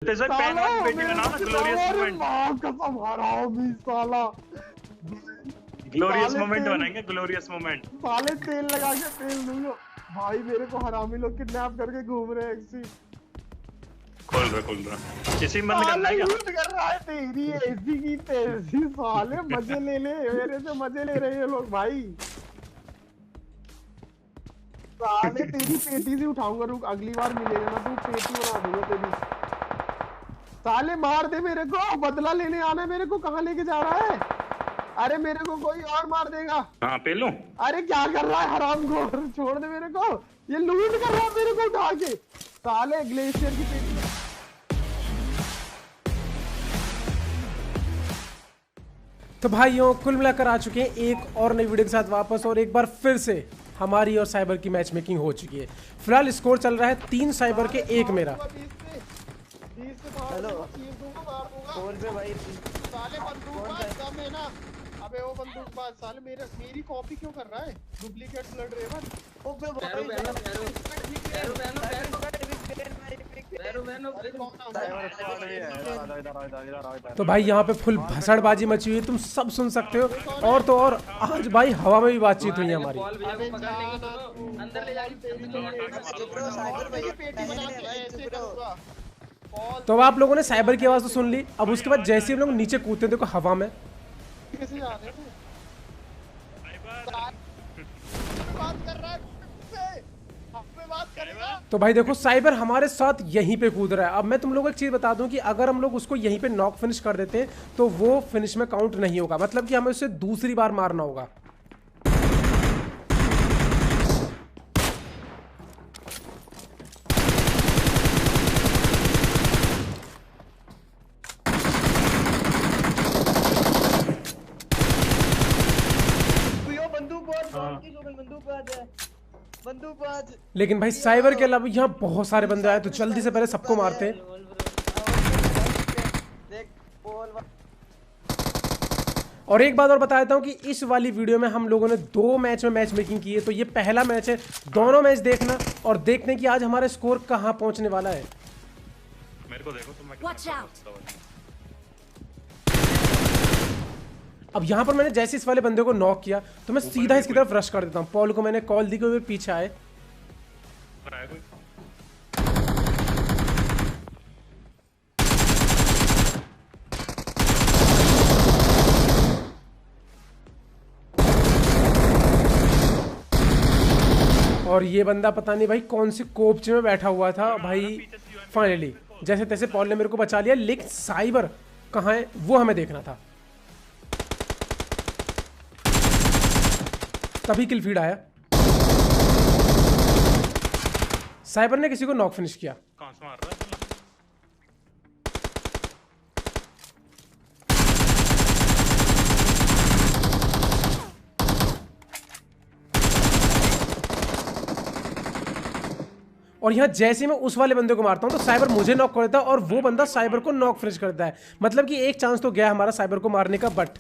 तेरे पैन वाली पेटी में ना ग्लोरियस मोमेंट। मां कसम हरामी साला। ग्लोरियस मोमेंट बनाएंगे, ग्लोरियस मोमेंट। साले तेल लगा के तेल दूंगा भाई। मेरे को हरामी लोग किडनैप करके घूम रहे हैं। एक्सी खोल रहा इसी में बंद करना है क्या? लूट कर रहा है तेरी ऐसी की तेजी। साले मजे ले मेरे से मजे ले रहे हैं लोग भाई। साले तेरी पेटी से उठाऊंगा। रुक अगली बार मिलेगा ना तू पेटी बना दूंगा तेरी। साले मार दे मेरे को। बदला लेने आना है मेरे को। कहाँ लेके जा रहा है? अरे मेरे को कोई और मार देगा। हाँ पे लूं। अरे क्या कर रहा है हरामखोर? छोड़ दे मेरे को। ये लूट कर रहा है मेरे को उठा के। साले ग्लेशियर की पेटी। तो भाइयों कुल मिलाकर आ चुके हैं एक और नई वीडियो के साथ वापस, और एक बार फिर से हमारी और साइबर की मैच मेकिंग हो चुकी है। फिलहाल स्कोर चल रहा है 3 साइबर के 1 मेरा। हेलो भाई। साले बंदूकबाज कम है ना। अबे वो बंदूकबाज साले मेरी कॉपी क्यों कर रहा है? डुप्लीकेट ब्लड रेवन। ओबे तो भाई यहाँ पे फुल भसड़बाजी मची हुई है, तुम सब सुन सकते हो। और तो और आज भाई हवा में भी बातचीत हुई है हमारी। तो अब आप लोगों ने साइबर की आवाज तो सुन ली। अब उसके बाद जैसे हम लोग नीचे कूदते देखो हवा में कैसे जा रहे थे? तो भाई देखो साइबर हमारे साथ यहीं पे कूद रहा है। अब मैं तुम लोगों को एक चीज बता दूं कि अगर हम लोग उसको यहीं पे नॉक फिनिश कर देते हैं तो वो फिनिश में काउंट नहीं होगा। मतलब कि हमें उसे दूसरी बार मारना होगा। बंदूकबाज। लेकिन भाई साइबर के अलावा यहाँ बहुत सारे बंदे आए, तो जल्दी से पहले सबको मारते हैं। और एक बात और बता देता हूँ कि इस वाली वीडियो में हम लोगों ने 2 मैच में मैच मेकिंग की है। तो ये पहला मैच है, दोनों मैच देखना और देखने की आज हमारे स्कोर कहाँ पहुंचने वाला है। मेरे को देखो तो मैं अब यहाँ पर मैंने जैसे इस वाले बंदे को नॉक किया तो मैं सीधा इसकी तरफ रश कर देता हूँ। पॉल को मैंने कॉल दी कि वो पीछे आए। और ये बंदा पता नहीं भाई कौन सी कोपचे में बैठा हुआ था भाई। फाइनली जैसे तैसे पॉल ने मेरे को बचा लिया, लेकिन साइबर कहाँ है वो हमें देखना था। तभी किल फीड आया। साइबर ने किसी को नॉक फिनिश किया। कौन से मार रहा है? और यहाँ जैसे मैं उस वाले बंदे को मारता हूं तो साइबर मुझे नॉक कर देता है और वो बंदा साइबर को नॉक फिनिश करता है। मतलब कि एक चांस तो गया हमारा साइबर को मारने का। बट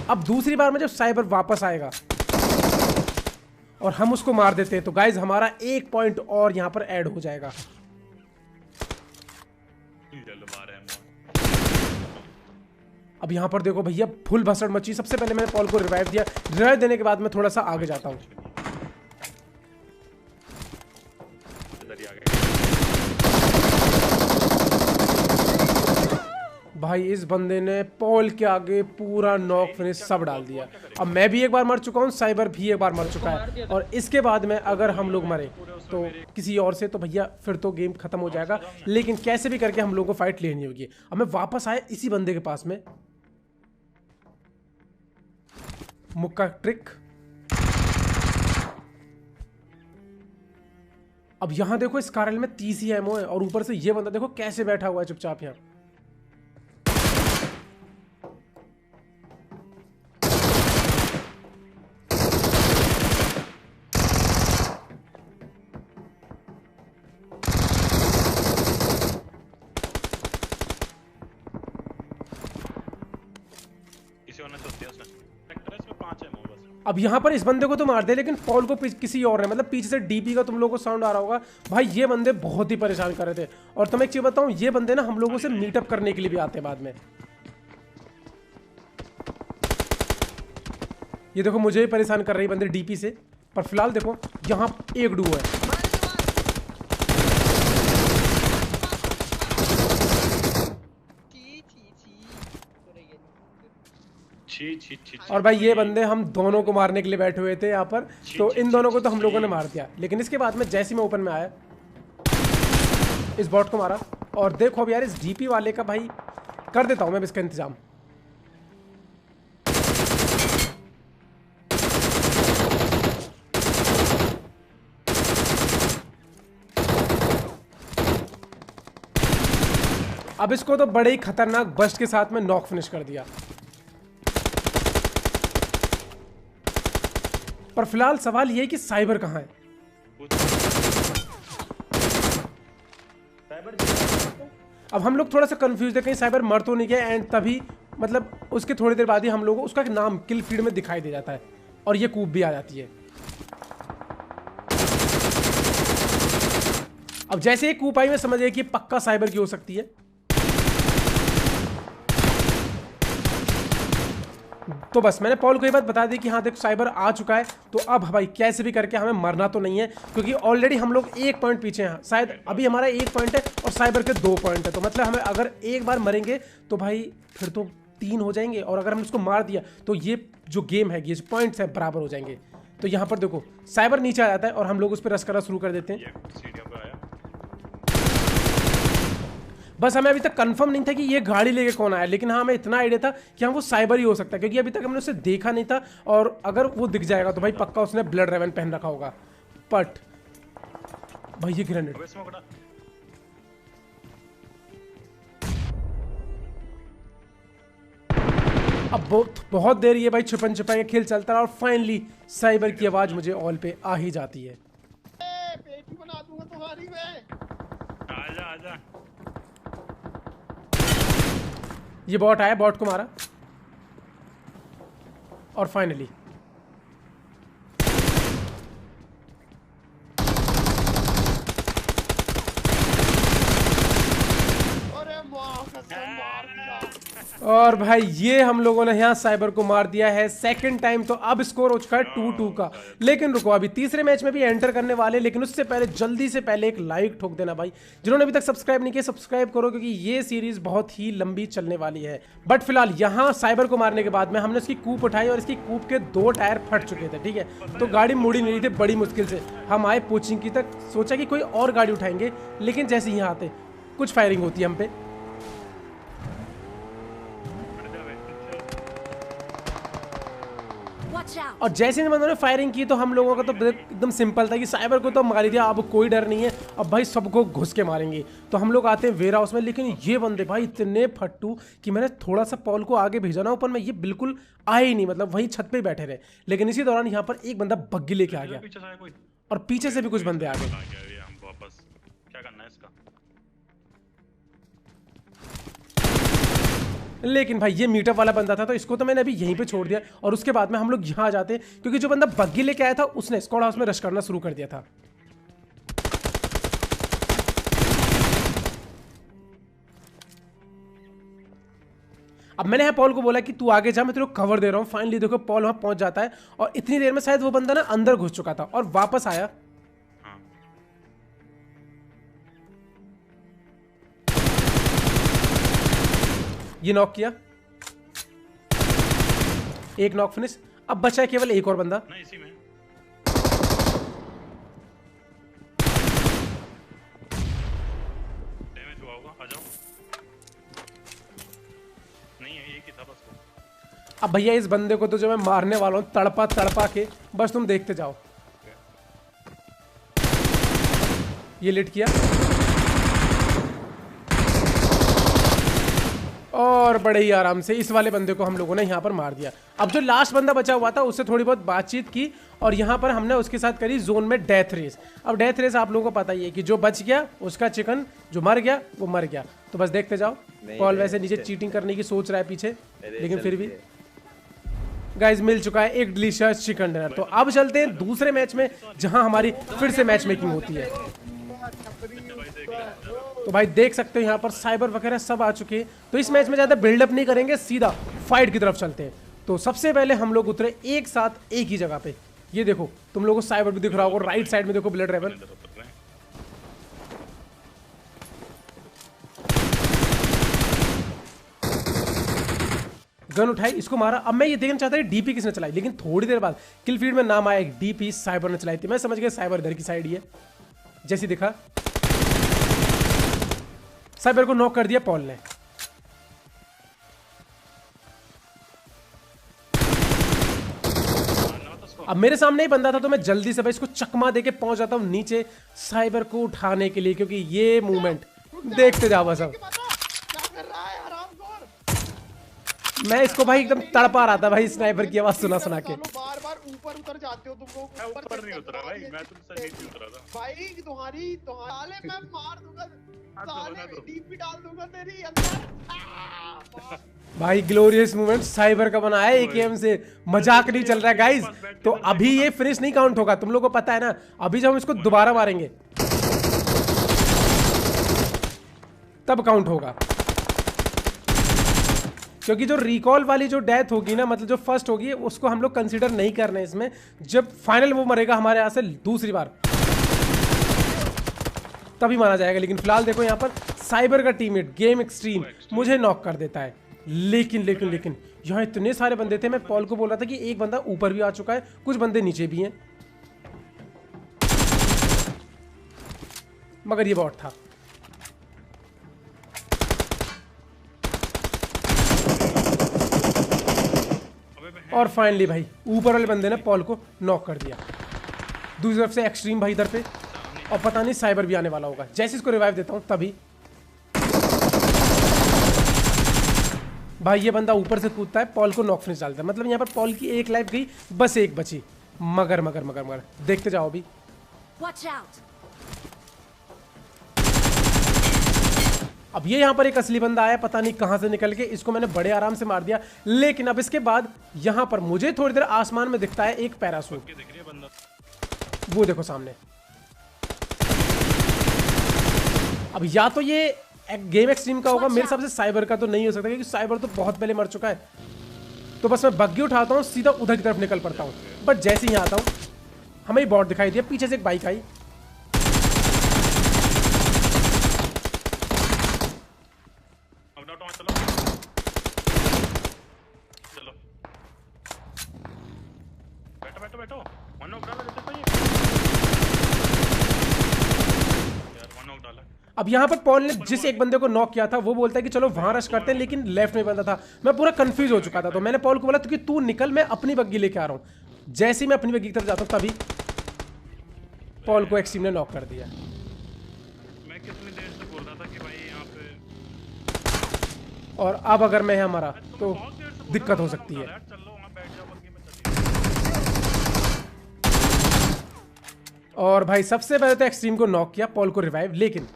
अब दूसरी बार में जब साइबर वापस आएगा और हम उसको मार देते हैं तो गाइज हमारा 1 पॉइंट और यहां पर ऐड हो जाएगा। अब यहां पर देखो भैया फुल भसड़ मची। सबसे पहले मैंने पॉल को रिवाइव दिया। रिवाइव देने के बाद मैं थोड़ा सा आगे जाता हूं। भाई इस बंदे ने पॉल के आगे पूरा नॉक फिनिश सब डाल दिया। अब मैं भी एक बार मर चुका हूं, साइबर भी एक बार मर चुका है। और इसके बाद में अगर हम लोग मरे तो किसी और से तो भैया फिर तो गेम खत्म हो जाएगा। लेकिन कैसे भी करके हम लोगों को फाइट लेनी होगी। अब मैं वापस आया इसी बंदे के पास में। मुक्का ट्रिक। अब यहां देखो इस कारल में 30 ही एमओ है और ऊपर से ये बंदा देखो कैसे बैठा हुआ है चुपचाप यहां। किसी और ने सोच दिया उसने। सेक्टर इसमें 5 है बस। अब यहाँ पर इस बंदे को तो मार दे, लेकिन पॉल को किसी और ने, मतलब पीछे से डीपी का तुम लोगों को साउंड आ रहा होगा भाई। ये बंदे बहुत ही परेशान कर रहे थे। और तुम्हें एक चीज बताऊं, ये बंदे ना हम लोगों से मीटअप करने के लिए भी आते हैं बाद में। ये देखो मुझे भी परेशान कर रही बंदे डीपी से, पर फिलहाल देखो यहाँ एक डू है। और भाई ये बंदे हम दोनों को मारने के लिए बैठे हुए थे यहाँ पर, तो इन दोनों को तो हम लोगों ने मार दिया। लेकिन इसके बाद में जैसे मैं ओपन में आया, इस बॉट को मारा। और देखो अब यार इस डीपी वाले का भाई कर देता हूं मैं इसका इंतजाम। अब इसको तो बड़े ही खतरनाक बस्ट के साथ में नॉक फिनिश कर दिया। पर फिलहाल सवाल ये है कि साइबर कहां है। अब हम लोग थोड़ा सा कंफ्यूज है, कहीं साइबर मर तो नहीं गया। एंड तभी मतलब उसके थोड़ी देर बाद ही हम लोग को उसका नाम किल फीड में दिखाई दे जाता है और ये कूप भी आ जाती है। अब जैसे ये कूप आई मैं समझ गया कि पक्का साइबर की हो सकती है। तो बस मैंने पॉल को ये बात बता दी कि हाँ देखो साइबर आ चुका है, तो अब भाई कैसे भी करके हमें मरना तो नहीं है, क्योंकि ऑलरेडी हम लोग 1 पॉइंट पीछे हैं। शायद अभी हमारा 1 पॉइंट है और साइबर के 2 पॉइंट है। तो मतलब हमें अगर एक बार मरेंगे तो भाई फिर तो 3 हो जाएंगे, और अगर हम उसको मार दिया तो ये जो गेम है, ये जो पॉइंट्स है बराबर हो जाएंगे। तो यहाँ पर देखो साइबर नीचे आ जाता है और हम लोग उस पर रश करना शुरू कर देते हैं। बस हमें अभी तक कंफर्म नहीं था कि ये गाड़ी लेके कौन आया, लेकिन हाँ हमें इतना आइडिया था कि हाँ वो साइबर ही हो सकता है, क्योंकि अभी तक हमने उसे देखा नहीं था। और अगर वो दिख जाएगा तो भाई पक्का उसने ब्लड रेवन पहन रखा होगा। बट भाई ये ग्रेनेड, अब बहुत देर ये भाई छुपन छुपाई का खेल चलता रहा और फाइनली साइबर की आवाज मुझे ऑल पे आ ही जाती है। पेटी बना दूंगा तुम्हारी मैं। आजा आजा। ये बॉट आया, बॉट को मारा और फाइनली और भाई ये हम लोगों ने यहाँ साइबर को मार दिया है सेकंड टाइम। तो अब स्कोर हो चुका है 2-2 का। लेकिन रुको, अभी तीसरे मैच में भी एंटर करने वाले, लेकिन उससे पहले जल्दी से पहले एक लाइक ठोक देना भाई। जिन्होंने अभी तक सब्सक्राइब नहीं किया सब्सक्राइब करो, क्योंकि ये सीरीज बहुत ही लंबी चलने वाली है। बट फिलहाल यहाँ साइबर को मारने के बाद में हमने उसकी कूप उठाई और इसकी कूप के 2 टायर फट चुके थे। ठीक है, तो गाड़ी मुड़ी नहीं रही थी, बड़ी मुश्किल से हम आए कोचिंग की तक। सोचा कि कोई और गाड़ी उठाएंगे, लेकिन जैसे यहाँ आते कुछ फायरिंग होती है हम पे। और जैसे ही उन्होंने फायरिंग की तो हम लोगों का तो एकदम सिंपल था कि साइबर को तो मार दिया, अब कोई डर नहीं है, अब भाई सबको घुस के मारेंगे। तो हम लोग आते हैं वेयर हाउस में, लेकिन ये बंदे भाई इतने फट्टू कि मैंने थोड़ा सा पॉल को आगे भेजा ना ऊपर में, ये बिल्कुल आए ही नहीं, मतलब वहीं छत पे ही बैठे रहे। लेकिन इसी दौरान यहाँ पर एक बंदा बग्गी लेके आ गया और पीछे से भी कुछ बंदे आ गए। क्या करना है इसका? लेकिन भाई ये मीटअप वाला बंदा था, तो इसको तो मैंने अभी यहीं पे छोड़ दिया। और उसके बाद में हम लोग यहाँ आ जाते, क्योंकि जो बंदा बग्गी लेके आया था उसने स्क्वाड हाउस में रश करना शुरू कर दिया था। अब मैंने यहाँ पॉल को बोला कि तू आगे जा, मैं तेरे को कवर दे रहा हूँ। फाइनली देखो पॉल वहां पहुंच जाता है और इतनी देर में शायद वो बंदा ना अंदर घुस चुका था और वापस आया। ये नॉक किया, एक नॉक फिनिश। अब बचा है केवल एक और बंदा। नहीं, इसी में डैमेज हुआ होगा। आ जाओ। नहीं है, एक ही था बस वो। अब भैया इस बंदे को तो जो मैं मारने वाला हूं तड़पा तड़पा के, बस तुम देखते जाओ। ये लिट किया और बड़े ही आराम से इस वाले बंदे को हम लोगों ने यहाँ पर मार दिया। अब जो लास्ट बंदा बचा हुआ था उससे थोड़ी बहुत बातचीत की और यहाँ पर हमने उसके साथ करी जोन में डेथ रेस। अब डेथ रेस आप लोगों को पता ही है कि जो बच गया उसका चिकन, जो मर गया वो मर गया। तो बस देखते जाओ। पॉल वैसे नीचे चीटिंग करने की सोच रहा है पीछे, लेकिन फिर भी गाइस मिल चुका है एक डिलीशियस चिकन डिनर। तो अब चलते हैं दूसरे मैच में जहां हमारी फिर से मैच मेकिंग होती है। तो भाई देख सकते हो यहाँ पर साइबर वगैरह सब आ चुके हैं। तो इस मैच में ज़्यादा बिल्डअप नहीं करेंगे, सीधा फाइट की तरफ चलते हैं। तो सबसे पहले हम लोग उतरे एक साथ एक ही जगह पे। ये देखो तुम लोगों को साइबर भी दिख रहा होगा, राइट साइड में देखो ब्लड रेबल। गन उठाई, इसको मारा। अब मैं ये देखना चाहता था डीपी किसने चलाई, लेकिन थोड़ी देर बाद किल फीड में नाम आया डीपी साइबर ने चलाई थी। मैं समझ गया साइबर इधर की साइड ही है। जैसे दिखा साइबर को नॉक कर दिया पॉल ने। अब मेरे सामने ही बंदा था तो मैं जल्दी से भाई इसको चकमा देके पहुंच जाता हूं नीचे साइबर को उठाने के लिए, क्योंकि ये मूवमेंट देखते जाओ बस। अब मैं इसको भाई एकदम तड़पा रहा था भाई स्नाइपर की आवाज सुना सुना के। बार-बार ऊपर उतर जाते हो तुम लोग। ऊपर नहीं उतरा भाई, मैं तुमसे नीचे उतरा था भाई। तुम्हारे साले मैं मार दूंगा, साले डीपी डाल दूंगा तेरी अंदर। भाई ग्लोरियस मूवमेंट साइबर का बना है एकेएम से, मजाक नहीं चल रहा है गाइस। तो अभी ये फिनिश नहीं काउंट होगा, तुम लोगों को पता है ना। अभी जब हम इसको दोबारा मारेंगे तब काउंट होगा, क्योंकि जो रिकॉल वाली जो डेथ होगी ना, मतलब जो फर्स्ट होगी, उसको हम लोग कंसीडर नहीं कर रहे हैं इसमें। जब फाइनल वो मरेगा हमारे यहाँ से दूसरी बार तभी माना जाएगा। लेकिन फिलहाल देखो यहाँ पर साइबर का टीममेट गेम एक्सट्रीम मुझे नॉक कर देता है। लेकिन लेकिन लेकिन यहाँ इतने सारे बंदे थे, मैं पॉल को बोल रहा था कि एक बंदा ऊपर भी आ चुका है, कुछ बंदे नीचे भी हैं, मगर ये बॉट था। और फाइनली भाई ऊपर वाले बंदे ने पॉल को नॉक कर दिया। दूसरी तरफ से एक्सट्रीम भाई इधर पे, और पता नहीं साइबर भी आने वाला होगा। जैसे इसको रिवाइव देता हूं तभी भाई ये बंदा ऊपर से कूदता है, पॉल को नॉक फिनिश डालता है। मतलब यहाँ पर पॉल की एक लाइफ गई, बस एक बची। मगर मगर मगर मगर देखते जाओ अभी। अब ये यहाँ पर एक असली बंदा आया, पता नहीं कहां से निकल के, इसको मैंने बड़े आराम से मार दिया। लेकिन अब इसके बाद यहाँ पर मुझे थोड़ी देर आसमान में दिखता है एक पैरासूट, वो देखो सामने। अब या तो ये गेम एक्सट्रीम का होगा, मेरे हिसाब से साइबर का तो नहीं हो सकता, क्योंकि साइबर तो बहुत पहले मर चुका है। तो बस मैं बग्गी उठाता हूँ, सीधा उधर की तरफ निकल पड़ता हूँ। बट जैसे ही यहाँ आता हूँ हमें बॉट दिखाई दिया, पीछे से एक बाइक आई। अब यहाँ पर पॉल ने जिस एक बंदे को नॉक किया था वो बोलता है कि चलो वहां रश करते हैं, लेकिन लेफ्ट में बंदा था। मैं पूरा कंफ्यूज हो चुका था, तो मैंने पॉल को बोला कि तू निकल, मैं अपनी बग्गी लेके आ रहा हूँ। जैसे ही मैं अपनी बग्गी की तरफ जाता हूँ तभी पॉल को एक्सट्रीम ने नॉक कर दिया। मैं कितनी देर से बोल रहा था कि भाई यहाँ पे, और अब अगर मैं यहाँ मरा तो दिक्कत हो सकती है। और भाई सबसे पहले तो एक्सट्रीम को नॉक किया, पॉल को रिवाइव। लेकिन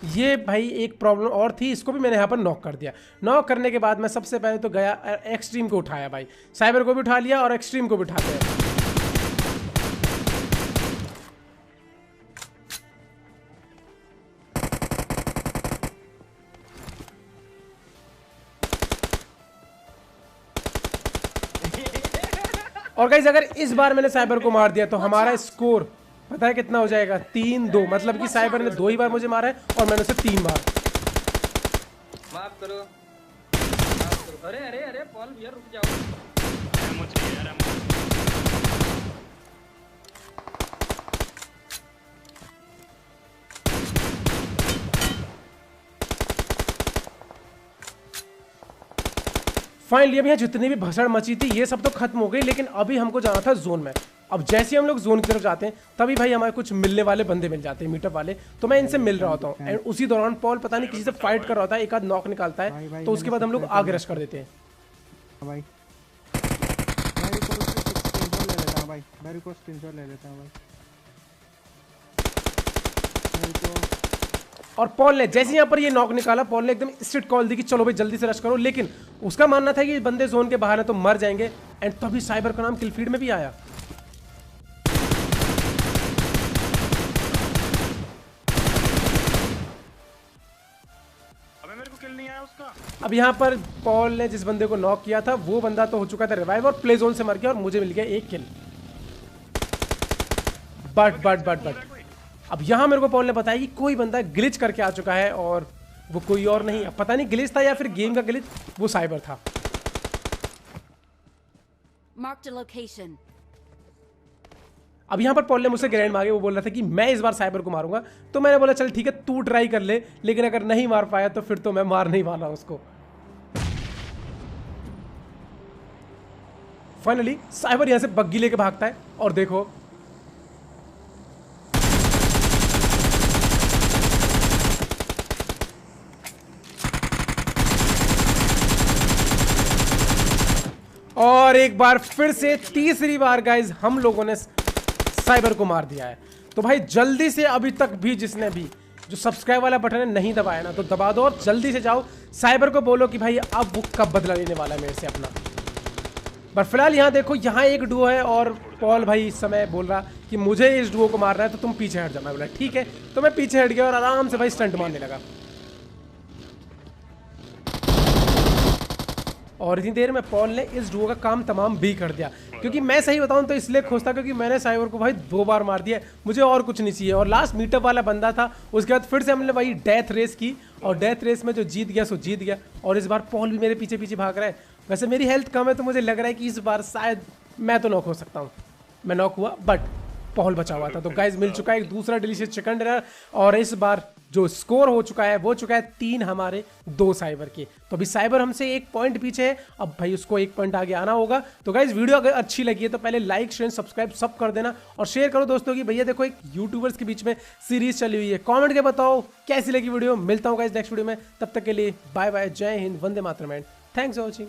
ये भाई एक प्रॉब्लम और थी, इसको भी मैंने यहाँ पर नॉक कर दिया। नॉक करने के बाद मैं सबसे पहले तो गया एक्सट्रीम को उठाया भाई, साइबर को भी उठा लिया और एक्सट्रीम को भी उठाते हैं। और गाइस अगर इस बार मैंने साइबर को मार दिया तो हमारा स्कोर पता है कितना हो जाएगा, 3-2। मतलब कि साइबर ने 2 ही बार मुझे मारा है और मैंने उसे 3 बार। माफ करो, माफ करो। अरे अरे अरे पॉल भैया रुक जाओ। मुझे यार फाइनली अब यहाँ जितनी भी भसड़ मची थी ये सब तो खत्म हो गई, लेकिन अभी हमको जाना था जोन में। अब जैसे ही हम लोग जोन की तरफ जाते हैं तभी भाई हमारे कुछ मिलने वाले बंदे मिल जाते हैं, मीटअप वाले। तो मैं इनसे मिल रहा होता हूँ एंड उसी दौरान पॉल पता नहीं किसी से फाइट कर रहा था, एक आध नॉक निकालता है, तो उसके बाद हम लोग आगे रश कर देते हैं। भाई मेरे को स्क्रीनशॉट ले लेता हूँ भाई, मेरे को और पॉल ने जैसे यहाँ पर ये नॉक निकाला, पॉल ने एकदम स्ट्रिक्ट कॉल दी कि चलो भाई जल्दी से रश करो, लेकिन उसका मानना था कि बंदे जोन के बाहर है तो मर जाएंगे। एंड तभी साइबर का नाम किल फीड में भी आया। अबे मेरे को किल नहीं आया उसका। अब यहाँ पर पॉल ने जिस बंदे को नॉक किया था वो बंदा तो हो चुका था रिवाइव और प्ले जोन से मर गया और मुझे मिल गया एक किल। बट अब यहाँ मेरे को पॉल ने बताया कि कोई बंदा ग्लिच करके आ चुका है और वो कोई और नहीं, अब पता नहीं ग्लिच था या फिर गेम का ग्लिच, वो साइबर था। Marked a location. अब यहाँ पर पॉल ने मुझसे ग्रैंड मांगे, वो बोल रहा था कि मैं इस बार साइबर को मारूंगा, तो मैंने बोला चल ठीक है तू ट्राई कर ले, लेकिन अगर नहीं मार पाया तो फिर तो मैं मार नहीं वाला उसको। फाइनली साइबर यहाँ से बग्गी लेके भागता है और देखो और एक बार फिर से तीसरी बार गाइज हम लोगों ने साइबर को मार दिया है। तो भाई जल्दी से अभी तक भी जिसने भी जो सब्सक्राइब वाला बटन है नहीं दबाया ना तो दबा दो और जल्दी से जाओ साइबर को बोलो कि भाई अब वो कब बदला लेने वाला है मेरे से अपना। पर फिलहाल यहाँ देखो यहाँ एक डुओ है और पॉल भाई इस समय बोल रहा कि मुझे इस डुओ को मारना है तो तुम पीछे हट जाओ। मैं बोला ठीक है, तो मैं पीछे हट गया और आराम से भाई स्टंट मारने लगा। और इतनी देर में पॉल ने इस डुओ का काम तमाम भी कर दिया, क्योंकि मैं सही बताऊं तो इसलिए खुश था क्योंकि मैंने साइबर को भाई 2 बार मार दिया, मुझे और कुछ नहीं चाहिए। और लास्ट मीटअप वाला बंदा था, उसके बाद फिर से हमने भाई डेथ रेस की और डेथ रेस में जो जीत गया सो जीत गया। और इस बार पॉल भी मेरे पीछे पीछे भाग रहा है। वैसे मेरी हेल्थ कम है तो मुझे लग रहा है कि इस बार शायद मैं तो नॉक हो सकता हूँ। मैं नॉक हुआ बट पॉल बचा हुआ था। तो गाइज मिल चुका है एक दूसरा डिलीशियस चिकन डिनर और इस बार जो स्कोर हो चुका है वो चुका है 3 हमारे 2 साइबर के। तो अभी साइबर हमसे 1 पॉइंट पीछे है, अब भाई उसको 1 पॉइंट आगे आना होगा। तो गाइज वीडियो अगर अच्छी लगी है तो पहले लाइक शेयर सब्सक्राइब सब कर देना और शेयर करो दोस्तों की भैया देखो एक यूट्यूबर्स के बीच में सीरीज चली हुई है। कॉमेंट के बताओ कैसी लगी वीडियो। मिलता हूँ गाइज नेक्स्ट वीडियो में, तब तक के लिए बाय बाय, जय Hind, Vande Mataram, thanks for watching.